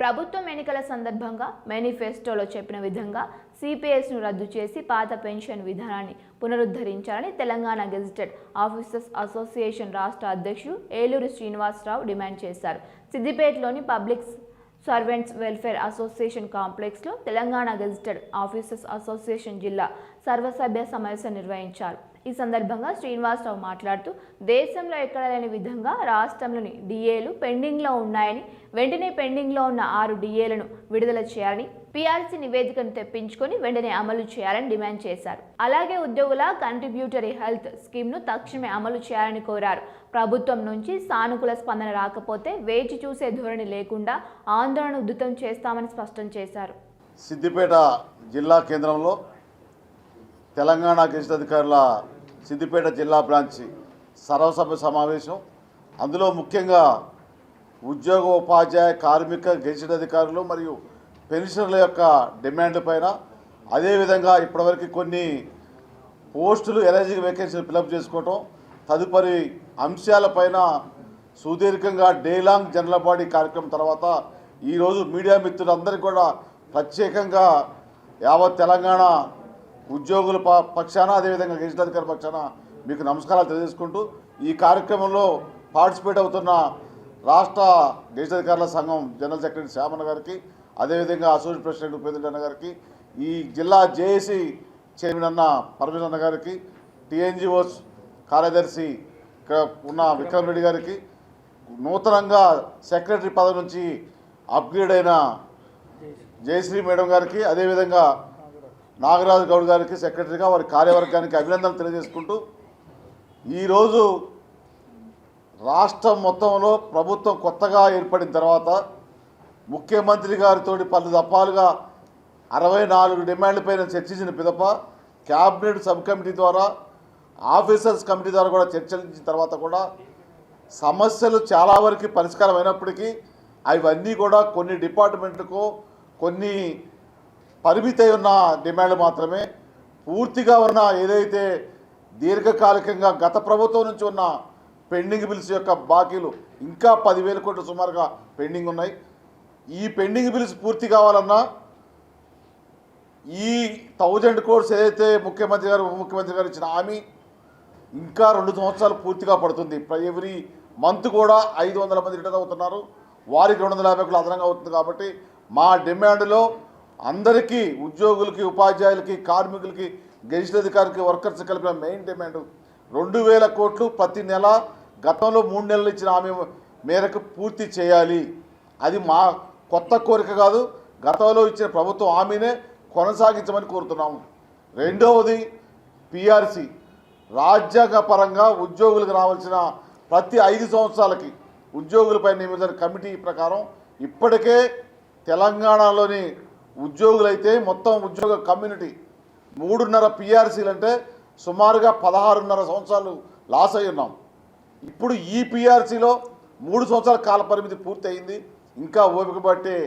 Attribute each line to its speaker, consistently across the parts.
Speaker 1: ప్రభుత్వం ఎన్నికల సందర్భంగా మేనిఫెస్టోలో చెప్పిన విధంగా సిపిఎస్ను రద్దు చేసి పాత పెన్షన్ విధానాన్ని పునరుద్ధరించాలని తెలంగాణ గెజిటెడ్ ఆఫీసర్స్ అసోసియేషన్ రాష్ట్ర అధ్యక్షుడు ఏలూరు శ్రీనివాసరావు డిమాండ్ చేశారు. సిద్దిపేటలోని పబ్లిక్ సర్వెంట్స్ వెల్ఫేర్ అసోసియేషన్ కాంప్లెక్స్లో తెలంగాణ గెజిటెడ్ ఆఫీసర్స్ అసోసియేషన్ జిల్లా సర్వసభ్య సమావేశం నిర్వహించారు. ఈ సందర్భంగా శ్రీనివాసరావు మాట్లాడుతూ దేశంలో ఎక్కడ లేని విధంగా రాష్ట్రంలోని డిఏలు పెండింగ్లో ఉన్నాయని, వెంటనే పెండింగ్లో ఉన్న 6 డిఏలను విడుదల చేయాలని, పిఆర్సీ నివేదికను తెప్పించుకొని వెంటనే అమలు చేయాలని డిమాండ్ చేశారు. అలాగే ఉద్యోగుల కంట్రిబ్యూటరీ హెల్త్ స్కీమ్ను తక్షణమే అమలు చేయాలని కోరారు. ప్రభుత్వం నుంచి సానుకూల స్పందన రాకపోతే వేచి చూసే ధోరణి లేకుండా ఆందోళన ఉధృతం చేస్తామని స్పష్టం చేశారు.
Speaker 2: సిద్దిపేట జిల్లా కేంద్రంలో తెలంగాణ గెజిట్ అధికారుల సిద్దిపేట జిల్లా బ్రాంచ్ సర్వసభ్య సమావేశం. అందులో ముఖ్యంగా ఉద్యోగ ఉపాధ్యాయ కార్మిక గెజిట్ అధికారులు మరియు పెన్షనర్ల యొక్క డిమాండ్ల పైన, అదేవిధంగా ఇప్పటివరకు కొన్ని పోస్టులు ఎలిజిబుల్ వేకెన్సీలు ఫిలప్ చేసుకోవటం, తదుపరి అంశాలపైన సుదీర్ఘంగా డే లాంగ్ జనరల్ బాడీ కార్యక్రమం తర్వాత ఈరోజు మీడియా మిత్రులందరికీ కూడా ప్రత్యేకంగా యావత్ తెలంగాణ ఉద్యోగుల పక్షాన, అదేవిధంగా గెజిట్ అధికారుల పక్షాన మీకు నమస్కారాలు తెలియజేసుకుంటూ, ఈ కార్యక్రమంలో పార్టిసిపేట్ అవుతున్న రాష్ట్ర గెజిట్ అధికారుల సంఘం జనరల్ సెక్రటరీ శ్యామన్న గారికి, అదేవిధంగా అసోసియేట్ ప్రెసిడెంట్ ఉపేంద్ర అన్న గారికి, ఈ జిల్లా జేఏసీ చైర్మన్ అన్న పరమేశ్వర అన్న గారికి, టీఎన్జిఓస్ కార్యదర్శి ఉన్న విక్రమ్ రెడ్డి గారికి, నూతనంగా సెక్రటరీ పదవి నుంచి అప్గ్రేడ్ అయిన జయశ్రీ మేడం గారికి, అదేవిధంగా నాగరాజు గౌడ్ గారికి సెక్రటరీగా వారి కార్యవర్గానికి అభినందనలు తెలియజేసుకుంటూ, ఈరోజు రాష్ట్రం మొత్తంలో ప్రభుత్వం కొత్తగా ఏర్పడిన తర్వాత ముఖ్యమంత్రి గారితో పలు దఫాలుగా 64 డిమాండ్లపైన చర్చించిన పిదప క్యాబినెట్ సబ్ కమిటీ ద్వారా, ఆఫీసర్స్ కమిటీ ద్వారా కూడా చర్చించిన తర్వాత కూడా సమస్యలు చాలా వరకు పరిష్కారం అయినప్పటికీ అవన్నీ కూడా కొన్ని డిపార్ట్మెంట్లకు కొన్ని పరిమితి ఉన్న డిమాండ్లు మాత్రమే. పూర్తిగా ఉన్న ఏదైతే దీర్ఘకాలికంగా గత ప్రభుత్వం నుంచి ఉన్న పెండింగ్ బిల్స్ యొక్క బాకీలు ఇంకా 10,000 కోట్లు సుమారుగా పెండింగ్ ఉన్నాయి. ఈ పెండింగ్ బిల్స్ పూర్తి కావాలన్నా ఈ 1000 కోట్స్ ఏదైతే ముఖ్యమంత్రి గారు ఉప ముఖ్యమంత్రి గారు ఇచ్చిన హామీ ఇంకా 2 సంవత్సరాలు పూర్తిగా పడుతుంది. ఎవ్రీ మంత్ కూడా 500 మంది రిటర్న్ అవుతున్నారు, వారికి 250 కోట్లు అదనంగా అవుతుంది. కాబట్టి మా డిమాండ్లో అందరికీ, ఉద్యోగులకి, ఉపాధ్యాయులకి, కార్మికులకి, గెజిట్ అధికారికి, వర్కర్స్ కలిపిన మెయిన్ డిమాండ్ 2,000 కోట్లు ప్రతి నెల గతంలో 3 నెలలు ఇచ్చిన హామీ మేరకు పూర్తి చేయాలి. అది మా కొత్త కోరిక కాదు, గతంలో ఇచ్చిన ప్రభుత్వం హామీనే కొనసాగించమని కోరుతున్నాము. రెండవది పిఆర్సీ. రాజ్యాంగపరంగా ఉద్యోగులకు రావాల్సిన ప్రతి 5 సంవత్సరాలకి ఉద్యోగులపై నియమించిన కమిటీ ప్రకారం ఇప్పటికే తెలంగాణలోని ఉద్యోగులైతే మొత్తం ఉద్యోగ కమ్యూనిటీ 3.5 పిఆర్సీలు అంటే సుమారుగా 16.5 సంవత్సరాలు లాస్ అయి ఉన్నాం. ఇప్పుడు ఈ పిఆర్సీలో 3 సంవత్సరాల కాల పరిమితి పూర్తి అయింది. ఇంకా ఓపిక పట్టే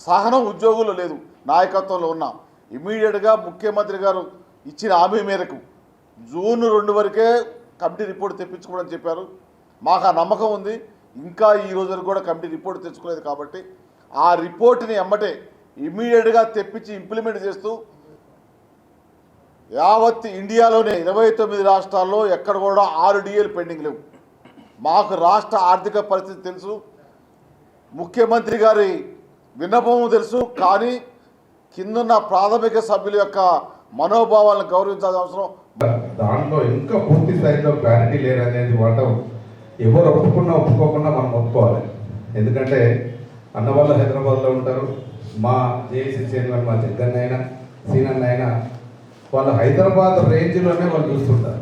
Speaker 2: సహనం ఉద్యోగులు లేదు, నాయకత్వంలో ఉన్నాం. ఇమీడియట్గా ముఖ్యమంత్రి గారు ఇచ్చిన హామీ మేరకు జూన్ 2 వరకే కమిటీ రిపోర్ట్ తెప్పించుకోవడం చెప్పారు. మాకు ఆ నమ్మకం ఉంది. ఇంకా ఈ రోజు వరకు కూడా కమిటీ రిపోర్ట్ తెచ్చుకోలేదు. కాబట్టి ఆ రిపోర్ట్ని ఎమ్మటే ఇమీడియట్గా తెప్పించి ఇంప్లిమెంట్ చేస్తూ యావత్ ఇండియాలోనే 29 రాష్ట్రాల్లో ఎక్కడ కూడా 6 డిఏలు పెండింగ్ లేవు. మాకు రాష్ట్ర ఆర్థిక పరిస్థితి తెలుసు, ముఖ్యమంత్రి గారి విన్నపము తెలుసు. కానీ కిందున్న ప్రాథమిక సభ్యుల యొక్క మనోభావాలను గౌరవించాల్సిన అవసరం.
Speaker 3: దాంట్లో ఇంకా పూర్తి స్థాయిలో క్లారిటీ లేదనేది మాట ఎవరు ఒప్పుకోకుండా మనం ఒప్పుకోవాలి. ఎందుకంటే అన్న వాళ్ళు హైదరాబాద్లో ఉంటారు, మా జేఏసీ చైర్మన్ మా జగ్గన్న అయినా సీనన్న అయినా వాళ్ళు హైదరాబాద్ రేంజ్లోనే వాళ్ళు చూస్తుంటారు.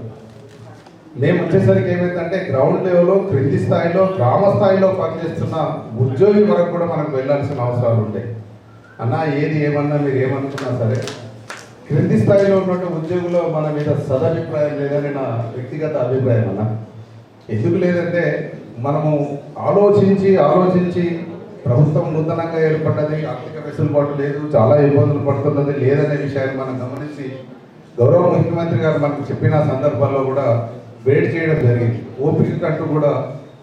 Speaker 3: మేము వచ్చేసరికి ఏమైందంటే గ్రౌండ్ లెవెల్లో, క్రింది స్థాయిలో, గ్రామ స్థాయిలో పనిచేస్తున్న ఉద్యోగి వరకు కూడా మనకు వెళ్ళాల్సిన అవసరాలు ఉంటాయి. అన్న ఏది ఏమన్నా మీరు ఏమనుకున్నా సరే క్రింది స్థాయిలో ఉన్నటువంటి ఉద్యోగులు మన మీద సదభిప్రాయం లేదని నా వ్యక్తిగత అభిప్రాయం. అన్న ఎందుకు లేదంటే మనము ఆలోచించి ప్రభుత్వం నూతనంగా ఏర్పడ్డది, ఆర్థిక వెసులుబాటు లేదు, చాలా ఇబ్బందులు పడుతున్నది లేదనే విషయాన్ని మనం గమనించి గౌరవ ముఖ్యమంత్రి గారు మనకు చెప్పిన సందర్భాల్లో కూడా వెయిట్ చేయడం జరిగింది. ఓపిక కంటూ కూడా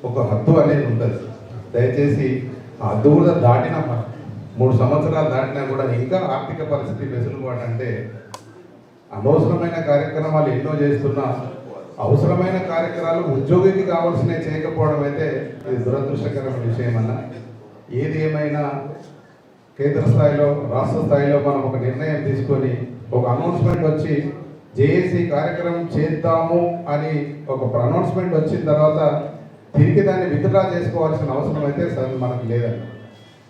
Speaker 3: ఒక హద్దు అనేది ఉంటుంది. దయచేసి ఆ హద్దు కూడా దాటిన 3 సంవత్సరాలు దాటినా కూడా ఇంకా ఆర్థిక పరిస్థితి వెసులుబాటు అంటే అనవసరమైన కార్యక్రమాలు ఎన్నో చేస్తున్నా అవసరమైన కార్యక్రమాలు ఉద్యోగికి కావాల్సినవి చేయకపోవడం అయితే ఇది దురదృష్టకరమైన విషయం అన్న. ఏది ఏమైనా కేంద్ర స్థాయిలో రాష్ట్ర స్థాయిలో మనం ఒక నిర్ణయం తీసుకొని ఒక అనౌన్స్మెంట్ వచ్చి జేఏసీ కార్యక్రమం చేద్దాము అని ఒక అనౌన్స్మెంట్ వచ్చిన తర్వాత తిరిగి దాన్ని విత్డ్రా చేసుకోవాల్సిన అవసరం అయితే మనకు లేదండి.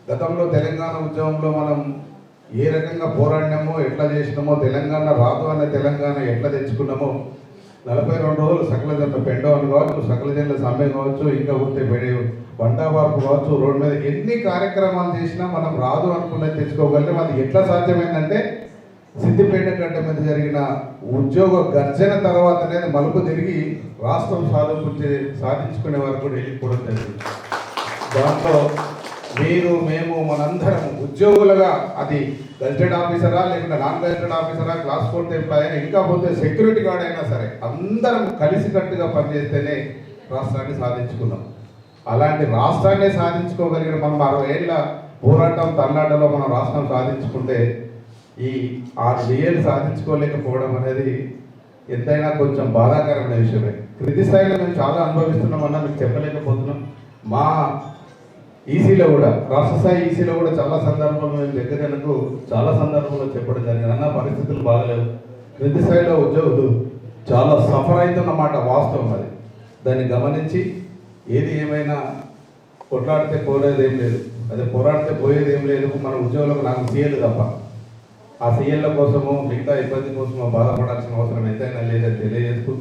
Speaker 3: గతంలో తెలంగాణ ఉద్యమంలో మనం ఏ రకంగా పోరాడినామో ఎట్లా చేసినామో తెలంగాణ రాదు అనే తెలంగాణ ఎట్లా తెచ్చుకున్నామో 42 రోజులు సకల జన్ల పెండవన్ కావచ్చు, సకల జన్ల సమ్మె కావచ్చు, ఇంకా ఉంటే వంట వార్పు కావచ్చు, రోడ్డు మీద ఎన్ని కార్యక్రమాలు చేసినా మనం రాదు అనుకున్నది తెచ్చుకోగలిగితే అది ఎట్లా సాధ్యమైందంటే సిద్దిపేట గడ్డ మీద జరిగిన ఉద్యోగ గర్జన తర్వాత అనేది మలుపు తిరిగి రాష్ట్రం సాధించుకునే వరకు కూడా వెళ్ళిపోవడం జరిగింది. దాంట్లో మీరు మేము మనందరం ఉద్యోగులుగా అది గజెటెడ్ ఆఫీసరా లేకుంటే నాన్ గజెటెడ్ ఆఫీసరా, క్లాస్ 4th ఎంప్లాయ్ అయినా ఇంకా పోతే సెక్యూరిటీ గార్డ్ అయినా సరే అందరం కలిసికట్టుగా పనిచేస్తేనే రాష్ట్రాన్ని సాధించుకున్నాం. అలాంటి రాష్ట్రాన్ని సాధించుకోగలిగిన మనం 60 ఏళ్ళ పోరాటం తల్లాటలో మనం రాష్ట్రం సాధించుకుంటే ఈ 6 ఏళ్ళు సాధించుకోలేకపోవడం అనేది ఎంతైనా కొంచెం బాధాకరమైన విషయమే. క్రింది స్థాయిలో మేము చాలా అనుభవిస్తున్నామన్నా మీకు చెప్పలేకపోతున్నాం. మా ఈసీలో కూడా రాష్ట్ర స్థాయి ఈసీలో కూడా చాలా సందర్భంలో మేము దగ్గరకు చాలా సందర్భంలో చెప్పడం జరిగింది. అన్న పరిస్థితులు బాగలేవు, క్రింది స్థాయిలో ఉద్యోగులు చాలా సఫర్ అవుతున్నమాట వాస్తవం. అది దాన్ని గమనించి ఏది ఏమైనా కొట్లాడితే పోయేది ఏం లేదు, అదే పోరాడితే పోయేది ఏం లేదు. మన ఉద్యోగులకు నాకు సీఎల్ తప్ప ఆ సీఎల్ల కోసమో మిగతా ఇబ్బంది కోసమో బాధపడాల్సిన అవసరం ఎంతైనా లేదని తెలియజేస్తూ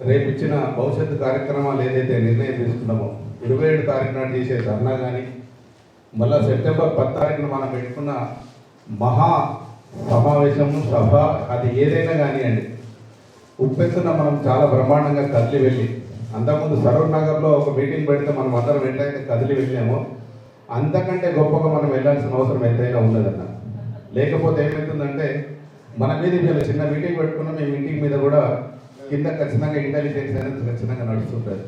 Speaker 3: రేపు ఇచ్చిన భవిష్యత్తు కార్యక్రమాలు ఏదైతే నిర్ణయం తీసుకున్నామో 27 తారీఖు నాడు చేసే ధర్నా కానీ మళ్ళీ సెప్టెంబర్ 10 తారీఖున మనం పెట్టుకున్న మహా సమావేశము సభ అది ఏదైనా కానివ్వండి ఉప్పెత్తున మనం చాలా బ్రహ్మాండంగా కదిలి వెళ్ళి అంతకుముందు సరూర్ నగర్లో ఒక మీటింగ్ పెడితే మనం అందరం ఎట్లయితే కదిలి వెళ్ళామో అంతకంటే గొప్పగా మనం వెళ్ళాల్సిన అవసరం ఎంతైనా ఉన్నదన్న. లేకపోతే ఏమవుతుందంటే మన మీద వీళ్ళు చిన్న మీటింగ్ పెట్టుకున్నాం, ఈ మీటింగ్ మీద కూడా కింద ఖచ్చితంగా ఇంటెలిజెన్స్ అనేది ఖచ్చితంగా నడుస్తుంటుంది.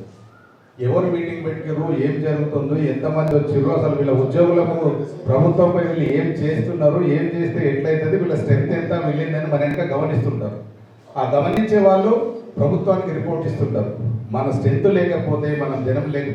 Speaker 3: ఎవరు మీటింగ్ పెట్టారు, ఏం జరుగుతుందో, ఎంతమంది వచ్చారు, అసలు వీళ్ళ ఉద్యోగులకు ప్రభుత్వంపై వీళ్ళు ఏం చేస్తున్నారు, ఏం చేస్తే ఎట్లయితుంది, వీళ్ళ స్ట్రెంత్ ఎంత వెళ్ళిందని మన వెనక గమనిస్తుంటారు. ఆ గమనించే వాళ్ళు ప్రభుత్వానికి రిపోర్ట్ ఇస్తుంటారు. మన స్ట్రెంత్ లేకపోతే మనం జనం లేకపోతే